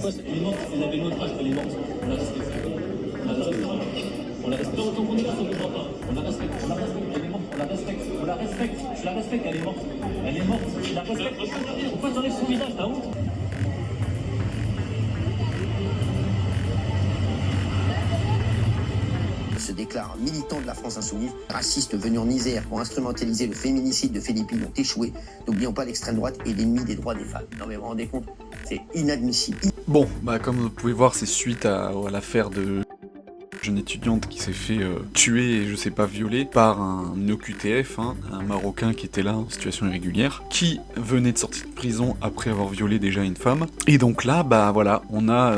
quoi, elle est morte, vous avez l'autre âge, elle est morte. On la respecte. On la respecte. On la respecte. Tant qu'on est là, ça ne comprend pas. On la respecte. On la respecte. Elle est morte. On la respecte. On la respecte. Je la respecte. Elle est morte. Elle est morte. Je la respecte. Pourquoi t'enlèves son visage? T'as honte? Se déclare militant de la France insoumise. Racistes venus en Isère pour instrumentaliser le féminicide de Philippine ont échoué. N'oublions pas l'extrême droite et l'ennemi des droits des femmes. Non mais vous vous rendez compte, c'est inadmissible. Bon, bah comme vous pouvez voir, c'est suite à l'affaire de jeune étudiante qui s'est fait tuer et je sais pas violer par un OQTF, hein, un Marocain qui était là en situation irrégulière, qui venait de sortir de prison après avoir violé déjà une femme. Et donc là, bah voilà, on a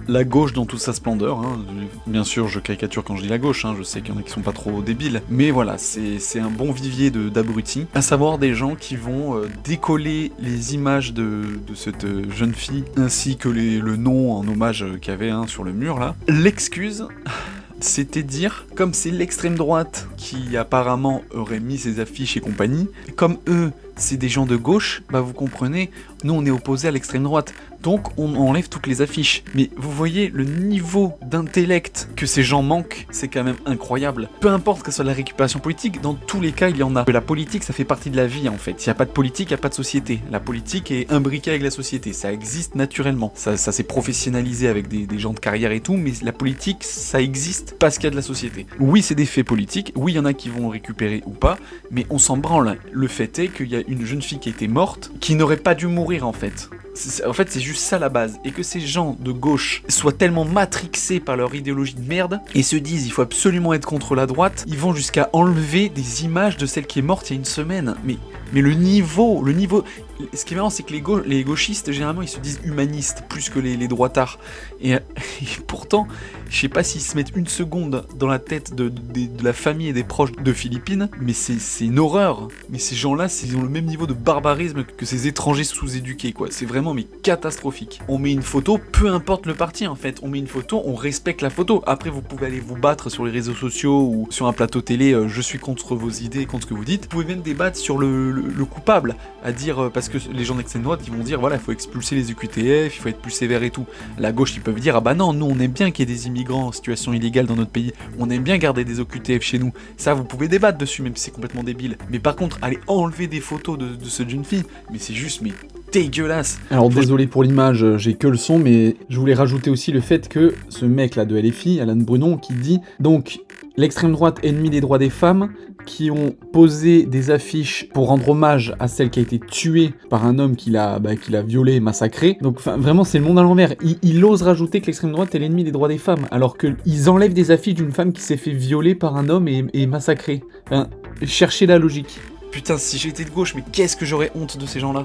la gauche dans toute sa splendeur, hein. Bien sûr je caricature quand je dis la gauche, hein. Je sais qu'il y en a qui sont pas trop débiles, mais voilà, c'est un bon vivier d'abrutis, à savoir des gens qui vont décoller les images de cette jeune fille, ainsi que le nom en hommage qu'il y avait sur le mur là. L'excuse, c'était dire, comme c'est l'extrême droite qui apparemment aurait mis ses affiches et compagnie, comme eux c'est des gens de gauche, bah vous comprenez, nous on est opposés à l'extrême droite, donc on enlève toutes les affiches. Mais vous voyez le niveau d'intellect que ces gens manquent, c'est quand même incroyable. Peu importe que ce soit la récupération politique, dans tous les cas il y en a. La politique ça fait partie de la vie en fait, s'il n'y a pas de politique, il n'y a pas de société. La politique est imbriquée avec la société, ça existe naturellement. Ça s'est professionnalisé avec des gens de carrière et tout, mais la politique ça existe parce qu'il y a de la société. Oui c'est des faits politiques, oui il y en a qui vont récupérer ou pas, mais on s'en branle. Le fait est qu'il y a une jeune fille qui a été morte, qui n'aurait pas dû mourir en fait. En fait c'est juste ça la base, et que ces gens de gauche soient tellement matrixés par leur idéologie de merde, et se disent il faut absolument être contre la droite, ils vont jusqu'à enlever des images de celle qui est morte il y a une semaine. Mais le niveau... Ce qui est marrant c'est que les gauchistes généralement ils se disent humanistes plus que les droitards, et pourtant je sais pas s'ils se mettent une seconde dans la tête de la famille et des proches de Philippine, mais c'est une horreur. Mais ces gens-là, ils ont le même niveau de barbarisme que ces étrangers sous-éduqués, quoi. C'est vraiment mais catastrophique. On met une photo, peu importe le parti en fait, on met une photo, on respecte la photo. Après vous pouvez aller vous battre sur les réseaux sociaux ou sur un plateau télé, je suis contre vos idées, contre ce que vous dites. Vous pouvez même débattre sur le coupable, à dire, parce que les gens d'extrême droite ils vont dire voilà il faut expulser les UQTF, il faut être plus sévère et tout. La gauche ils peuvent dire ah bah non, nous on aime bien qu'il y ait des immigrants en situation illégale dans notre pays, on aime bien garder des OQTF chez nous. Ça vous pouvez débattre dessus même si c'est complètement débile. Mais par contre aller enlever des photos de cette jeune fille, mais c'est juste mais dégueulasse. Alors désolé pour l'image, j'ai que le son, mais je voulais rajouter aussi le fait que ce mec là de LFI, Alan Brunon, qui dit donc l'extrême droite ennemi des droits des femmes, qui ont posé des affiches pour rendre hommage à celle qui a été tuée par un homme qui l'a violée et massacrée. Donc vraiment c'est le monde à l'envers. Il ose rajouter que l'extrême droite est l'ennemi des droits des femmes, alors qu'ils enlèvent des affiches d'une femme qui s'est fait violer par un homme et massacrée. Enfin, cherchez la logique. Putain, si j'étais de gauche, mais qu'est-ce que j'aurais honte de ces gens-là.